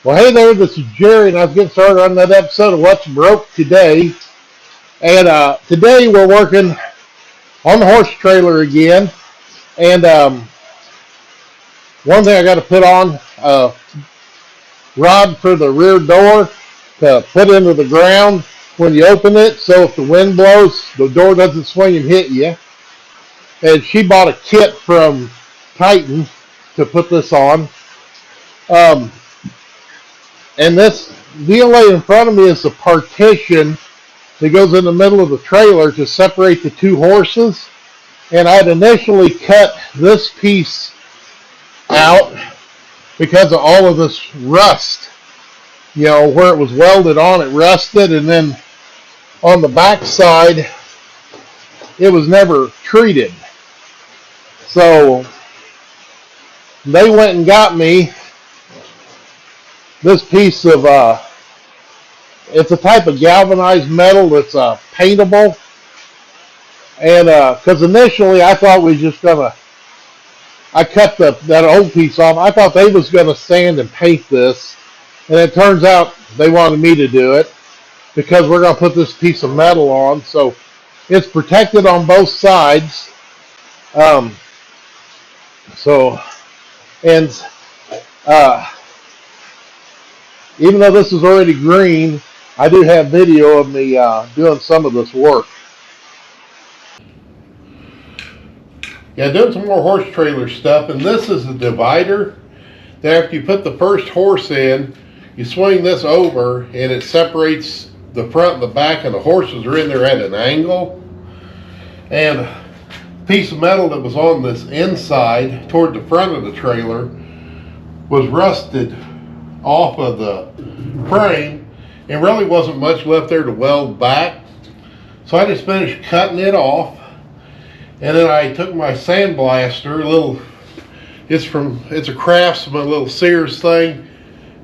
Well, hey there, this is Jerry, and I was getting started on another episode of What's Broke Today. And today we're working on the horse trailer again. And one thing I got to put on, rod for the rear door to put into the ground when you open it, so if the wind blows, the door doesn't swing and hit you. And she bought a kit from Titan to put this on. And this deal right in front of me is the partition that goes in the middle of the trailer to separate the two horses. And I'd initially cut this piece out because of all of this rust. You know, where it was welded on, it rusted, and then on the back side, it was never treated. So they went and got me this piece of, it's a type of galvanized metal that's paintable. And because initially I thought we were just going to, I cut that old piece off. I thought they was going to sand and paint this. And it turns out they wanted me to do it because we're going to put this piece of metal on. So it's protected on both sides. Even though this is already green, I do have video of me doing some of this work. Yeah, doing some more horse trailer stuff, and this is a divider that after you put the first horse in, you swing this over and it separates the front and the back, and the horses are in there at an angle. And a piece of metal that was on this inside toward the front of the trailer was rusted off of the frame, and really wasn't much left there to weld back. So I just finished cutting it off, and then I took my sandblaster, it's a Craftsman little Sears thing,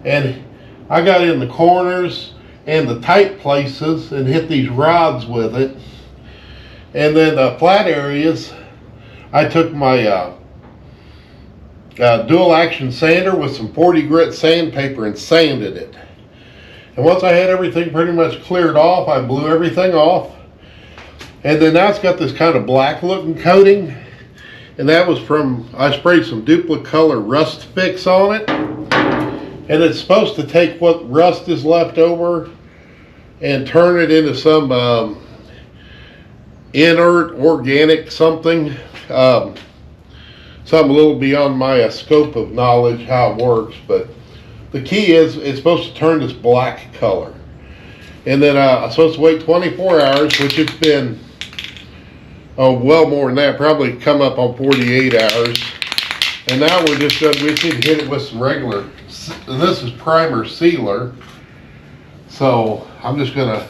and I got in the corners and the tight places and hit these rods with it. And then the flat areas, I took my dual action sander with some 40 grit sandpaper and sanded it. And once I had everything pretty much cleared off, I blew everything off. And then now it's got this kind of black looking coating. And that was from, I sprayed some Duplicolor Rust Fix on it. And it's supposed to take what rust is left over and turn it into some inert organic something. Something a little beyond my scope of knowledge how it works, but the key is it's supposed to turn this black color. And then I'm supposed to wait 24 hours, which it's been well more than that, probably come up on 48 hours. And now we just need to hit it with some regular, and this is primer sealer. So I'm just gonna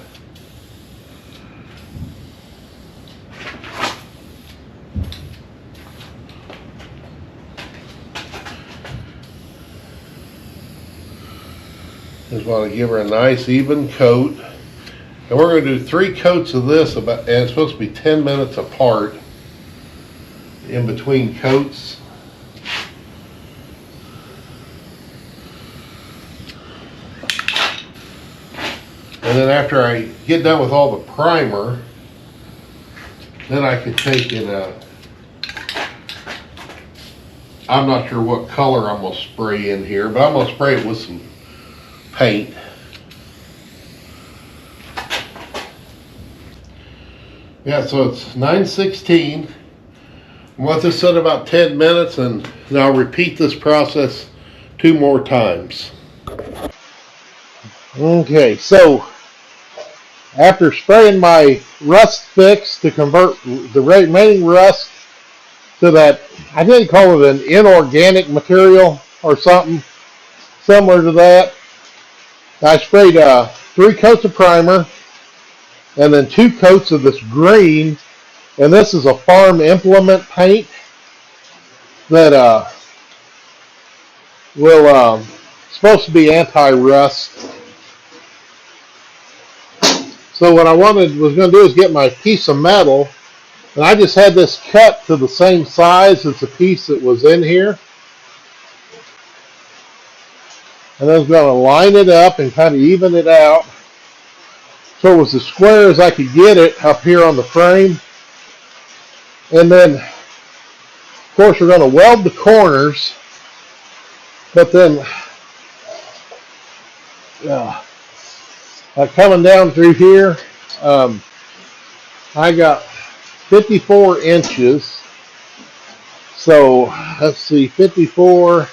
just want to give her a nice even coat. And we're going to do 3 coats of this, and it's supposed to be 10 minutes apart in between coats. And then after I get done with all the primer, then I can take it, I'm not sure what color I'm going to spray in here, but I'm going to spray it with some paint. Yeah, so it's 9:16. I'll let this sit about 10 minutes, and then I'll repeat this process 2 more times. Okay, so after spraying my rust fix to convert the remaining rust to that, I didn't call it an inorganic material or something similar to that, I sprayed 3 coats of primer and then 2 coats of this green, and this is a farm implement paint that will supposed to be anti-rust. So what I was going to do is get my piece of metal, and I just had this cut to the same size as the piece that was in here. And I was going to line it up and kind of even it out so it was as square as I could get it up here on the frame. And then, of course, we're going to weld the corners, but then coming down through here, I got 54 inches. So let's see, 54.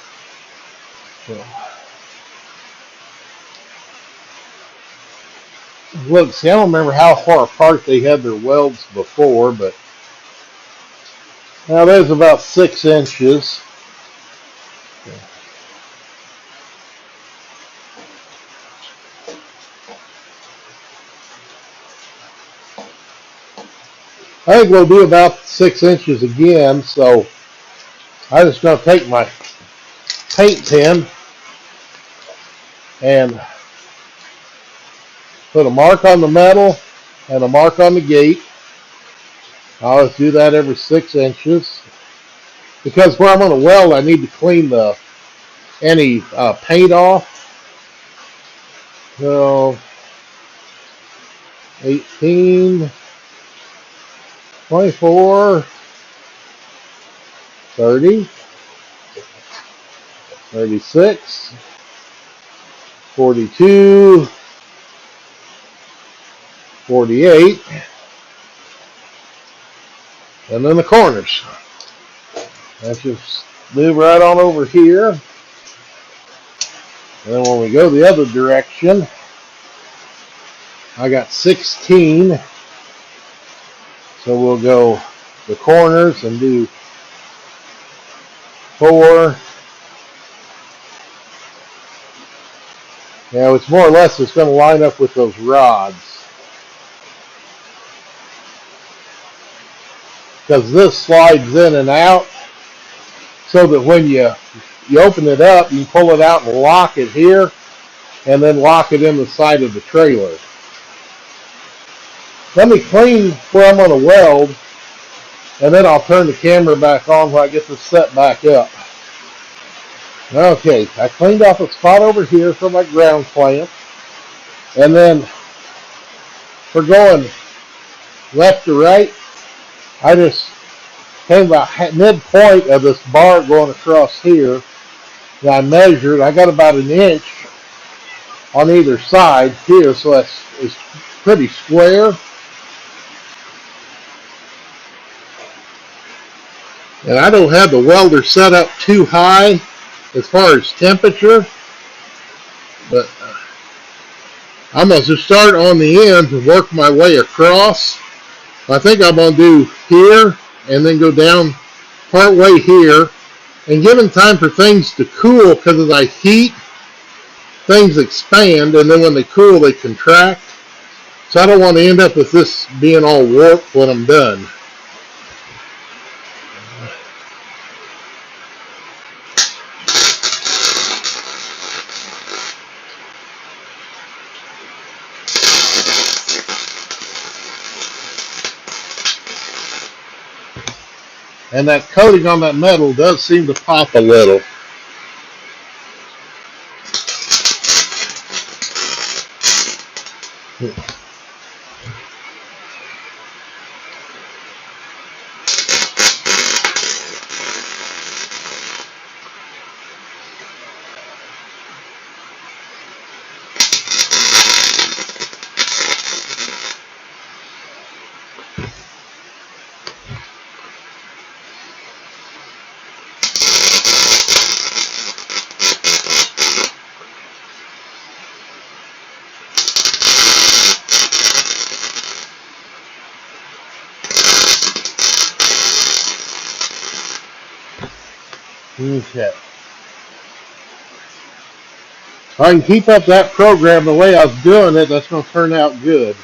Look, see, I don't remember how far apart they had their welds before, but now there's about 6 inches. I think we'll do about 6 inches again, so I'm just going to take my paint pen and put a mark on the metal and a mark on the gate. I always do that every 6 inches because where I'm going to weld, I need to clean any paint off. So 18, 24, 30, 36, 42, 48, and then the corners. Let's just move right on over here. And then when we go the other direction, I got 16. So we'll go the corners and do 4. Now it's more or less it's going to line up with those rods. Because this slides in and out so that when you open it up, you can pull it out and lock it here and then lock it in the side of the trailer. Let me clean where I'm going to weld, and then I'll turn the camera back on when I get this set back up. Okay, I cleaned off a spot over here for my ground clamp, and then for going left to right, I just came about midpoint of this bar going across here, and I measured. I got about 1 inch on either side here, so it's pretty square. And I don't have the welder set up too high as far as temperature, but I'm going to start on the end and work my way across. I think I'm going to do here and then go down part way here, and giving time for things to cool, because as I heat, things expand, and then when they cool, they contract. So I don't want to end up with this being all warped when I'm done. And that coating on that metal does seem to pop a little. Okay. If I can keep up that program the way I was doing it, that's going to turn out good.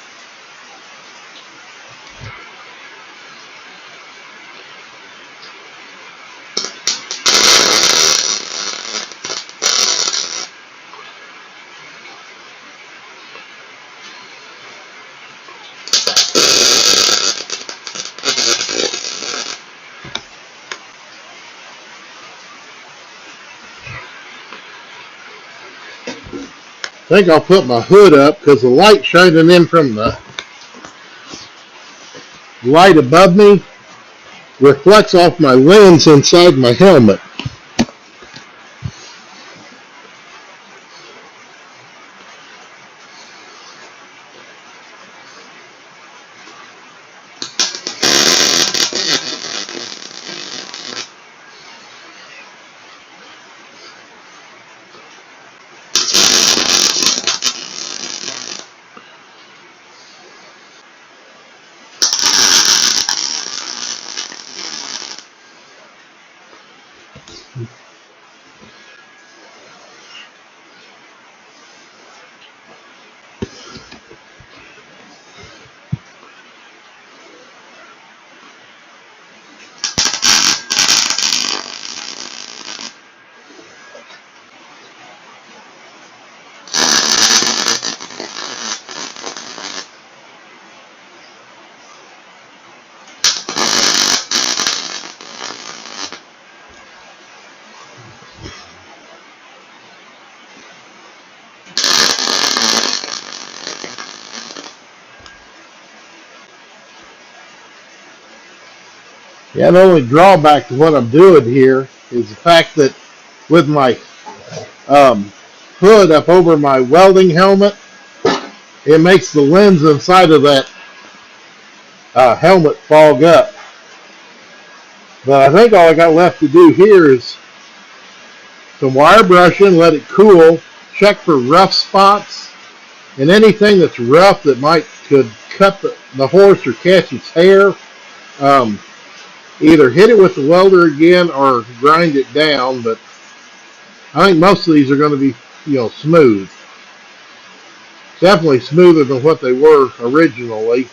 think I'll put my hood up because the light shining in from the light above me reflects off my lens inside my helmet. Yeah, the only drawback to what I'm doing here is the fact that with my hood up over my welding helmet, it makes the lens inside of that helmet fog up. But I think all I got left to do here is some wire brushing, let it cool, check for rough spots, and anything that's rough that could cut the horse or catch its hair. Either hit it with the welder again or grind it down, but I think most of these are going to be, smooth. Definitely smoother than what they were originally.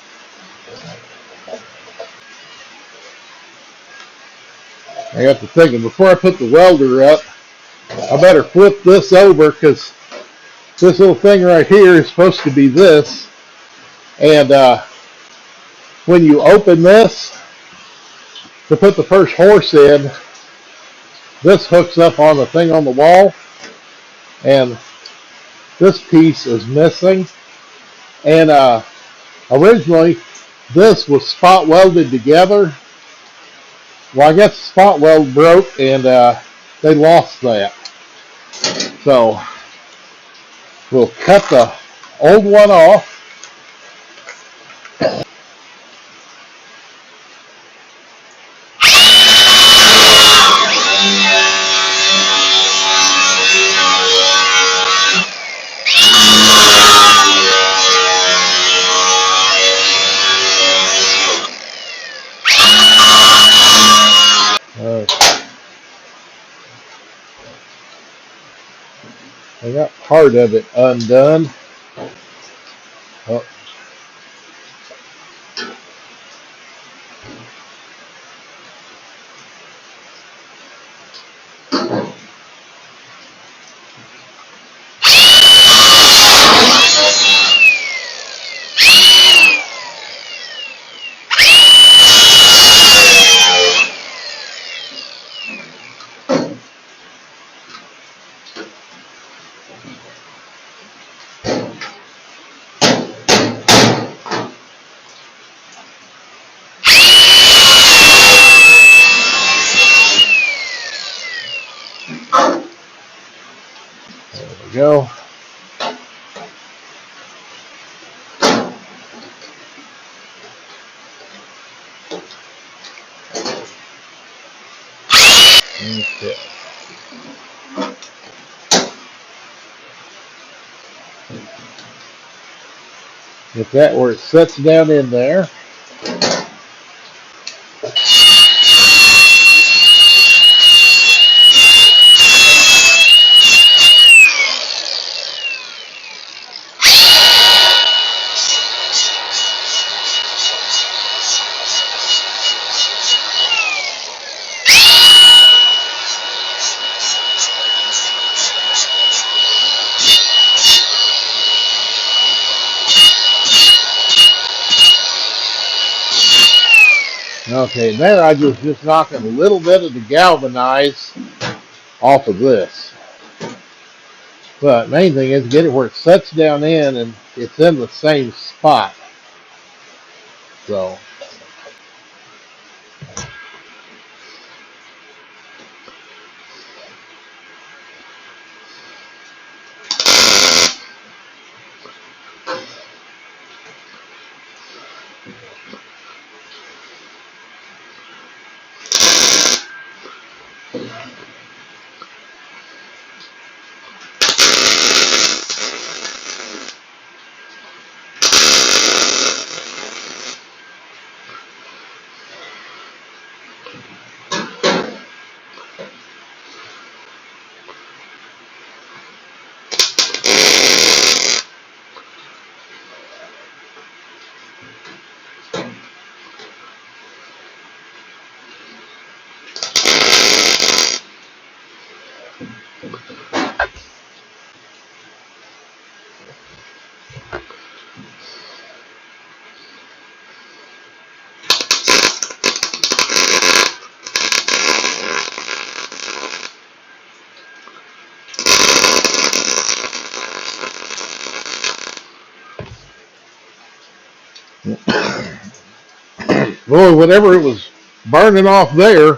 I got to thinking, before I put the welder up, I better flip this over because this little thing right here is supposed to be this. And when you open this to put the first horse in, this hooks up on the thing on the wall, and this piece is missing. And originally, this was spot welded together. Well, I guess the spot weld broke, and they lost that. So we'll cut the old one off. I got part of it undone. Oh. Go. Okay. Get that where it sets down in there. Okay, there I just knocking a little bit of the galvanize off of this. But main thing is get it where it sets down in and it's in the same spot. So boy, whatever it was burning off there,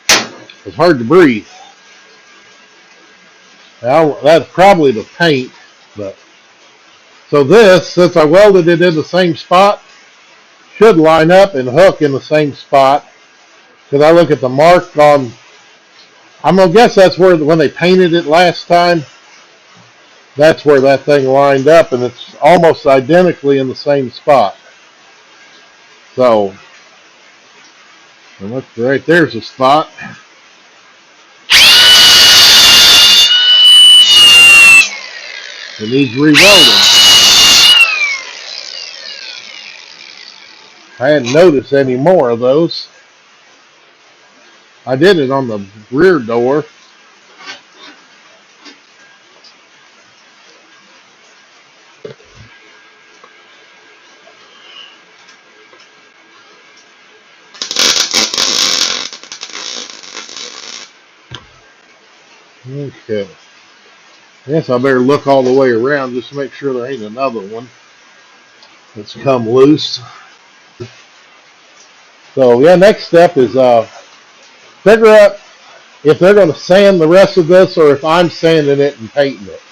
it was hard to breathe. Now, that's probably the paint, but so this, since I welded it in the same spot, should line up and hook in the same spot. Because I look at the mark on, I'm gonna guess that's where when they painted it last time, that's where that thing lined up, and it's almost identically in the same spot. So, and look, right there's a spot. It needs rewelding. I hadn't noticed any more of those. I did it on the rear door. Okay. Yes, I better look all the way around just to make sure there ain't another one that's come loose. So yeah, next step is figure out if they're going to sand the rest of this or if I'm sanding it and painting it.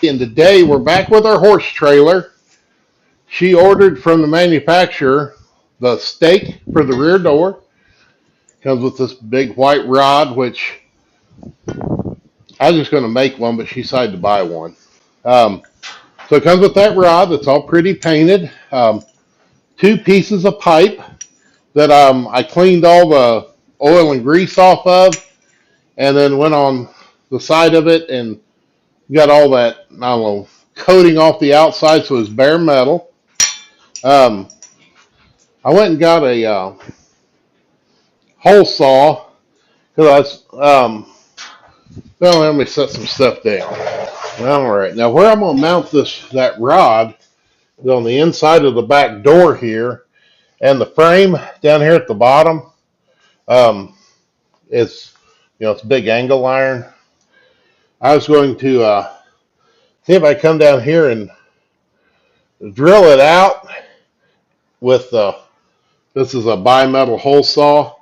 And today we're back with our horse trailer. She ordered from the manufacturer the stake for the rear door. Comes with this big white rod, which I was just going to make one, but she decided to buy one. So it comes with that rod that's all pretty painted. 2 pieces of pipe that I cleaned all the oil and grease off of, and then went on the side of it and got all that, I don't know, coating off the outside so it's bare metal. I went and got a hole saw because well, let me set some stuff down. All right, now where I'm gonna mount that rod is on the inside of the back door here, and the frame down here at the bottom. It's it's big angle iron. I was going to see if I come down here and drill it out with this is a bimetal hole saw,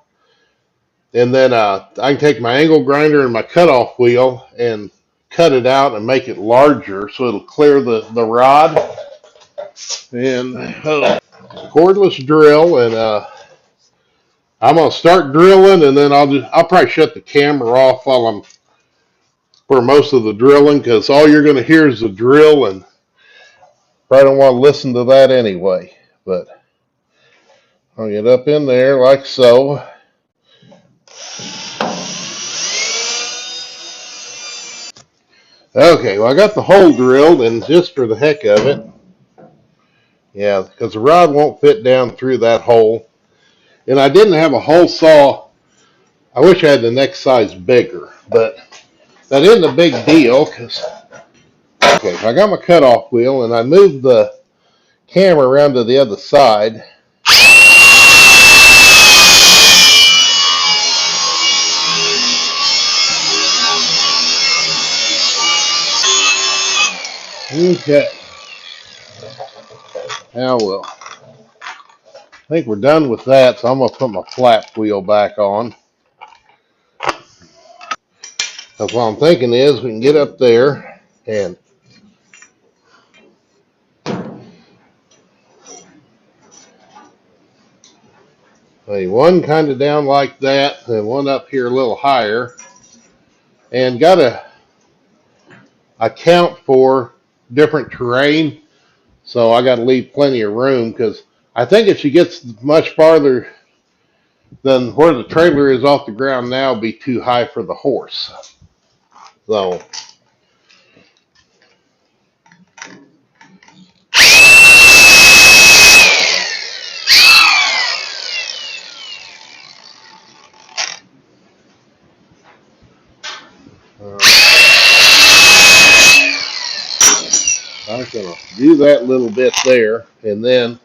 and then I can take my angle grinder and my cutoff wheel and cut it out and make it larger so it'll clear the rod. And cordless drill, and I'm gonna start drilling, and then I'll probably shut the camera off while I'm for most of the drilling, because all you're gonna hear is the drill, and probably don't want to listen to that anyway. But I'll get up in there like so. Okay, well I got the hole drilled, and just for the heck of it, yeah, because the rod won't fit down through that hole. And I didn't have a hole saw. I wish I had the next size bigger, but that isn't a big deal, because okay, I got my cutoff wheel, and I moved the camera around to the other side. Okay. Now I think we're done with that, so I'm gonna put my flap wheel back on. Because what I'm thinking is we can get up there and lay one kind of down like that, and one up here a little higher, and gotta account for different terrain. So I gotta leave plenty of room because I think if she gets much farther than where the trailer is off the ground now, it'll be too high for the horse. So I'm gonna do that little bit there, and then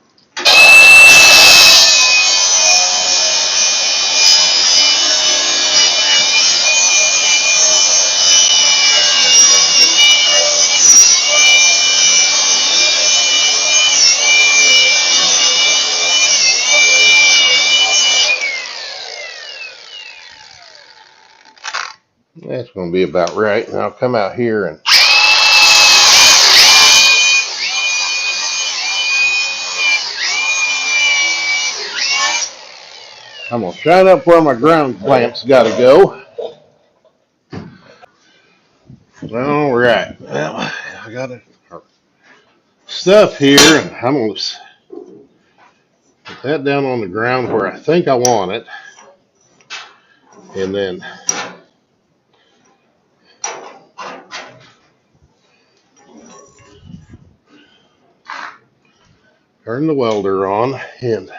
that's going to be about right. And I'll come out here and I'm going to shine up where my ground clamps got to go. All right. Well, I got stuff here, and I'm going to put that down on the ground where I think I want it. And then turn the welder on and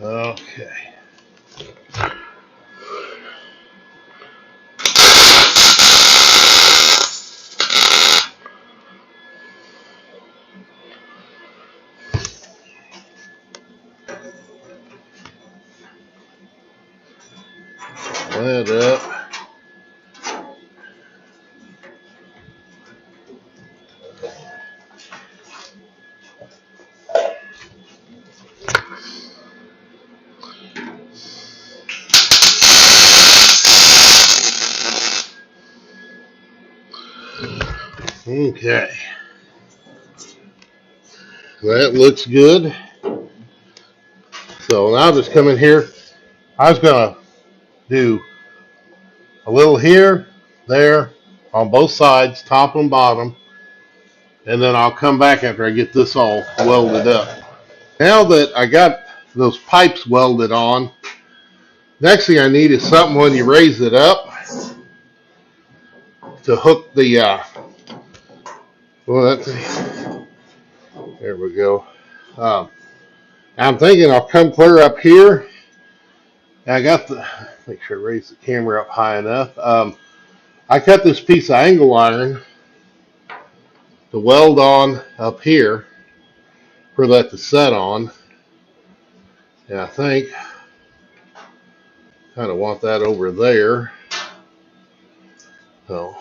okay. That up. Okay. That looks good. So now I'll just come in here. I was going to do a little here, there, on both sides, top and bottom. And then I'll come back after I get this all welded up. Now that I got those pipes welded on, next thing I need is something when you raise it up to hook the, well, there we go. I'm thinking I'll come clear up here. I got make sure I raise the camera up high enough. I cut this piece of angle iron to weld on up here for that to set on. And I think kind of want that over there. So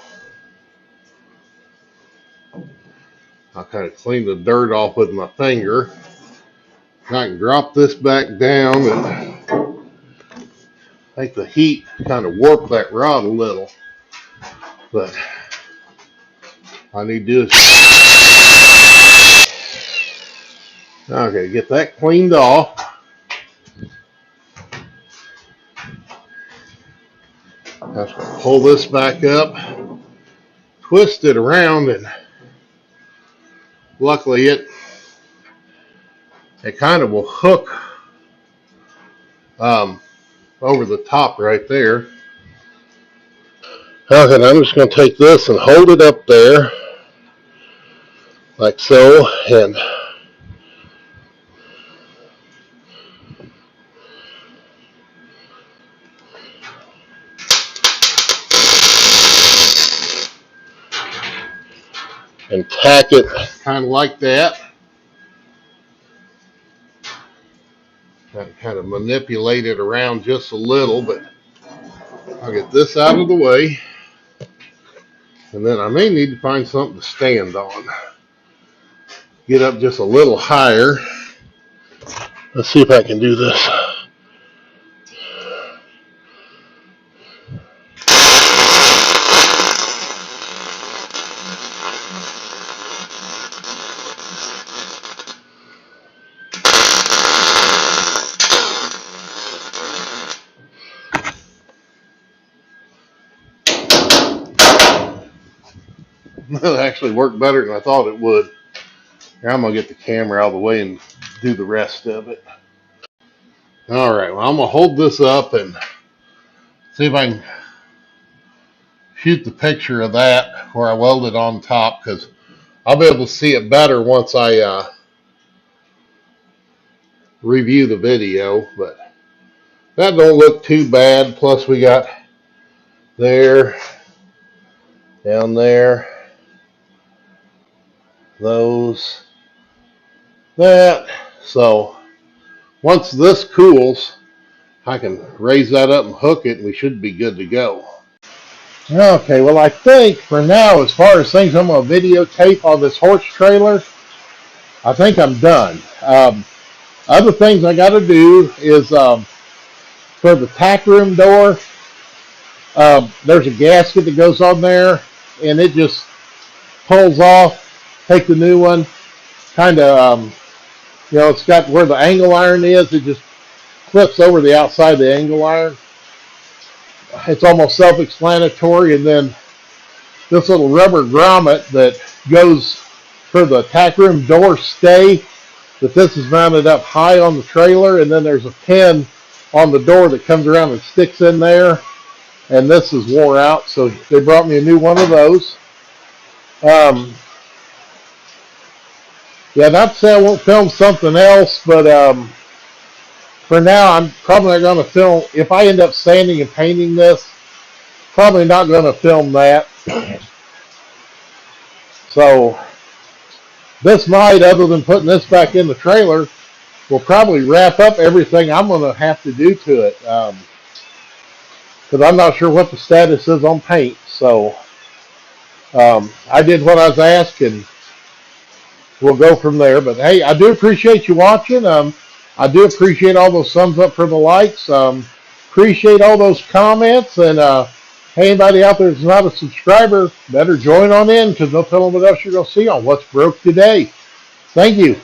I'll kind of clean the dirt off with my finger. I can drop this back down and make the heat kind of warp that rod a little. But I need to do is, okay, get that cleaned off. I'm just going to pull this back up, twist it around, and luckily it kind of will hook over the top right there. Okay, I'm just going to take this and hold it up there like so, and and tack it kind of like that. Kind of manipulate it around just a little, but I'll get this out of the way. And then I may need to find something to stand on. Get up just a little higher. Let's see if I can do this. That actually worked better than I thought it would. Here, I'm going to get the camera out of the way and do the rest of it. All right, well, I'm going to hold this up and see if I can shoot the picture of that where I welded on top, because I'll be able to see it better once I review the video. But that don't look too bad. Plus we got there, down there, those, that. So once this cools, I can raise that up and hook it, and we should be good to go. Okay, well, I think for now, as far as things I'm going to videotape on this horse trailer, I think I'm done. Other things I got to do is for the tack room door, there's a gasket that goes on there, and it just pulls off. Take the new one, kind of, you know, it's got where the angle iron is. It just clips over the outside of the angle iron. It's almost self-explanatory. And then this little rubber grommet that goes for the tack room door stay, that this is mounted up high on the trailer, and then there's a pin on the door that comes around and sticks in there, and this is wore out, so they brought me a new one of those. Yeah, not to say I won't film something else, but for now I'm probably not going to film. If I end up sanding and painting this, probably not going to film that. So this might, other than putting this back in the trailer, will probably wrap up everything I'm going to have to do to it, because I'm not sure what the status is on paint. So I did what I was asked, and we'll go from there. But hey, I do appreciate you watching. I do appreciate all those thumbs up for the likes. Appreciate all those comments. And hey, anybody out there that's not a subscriber, better join on in, because they'll tell them what else you're going to see on What's Broke Today. Thank you.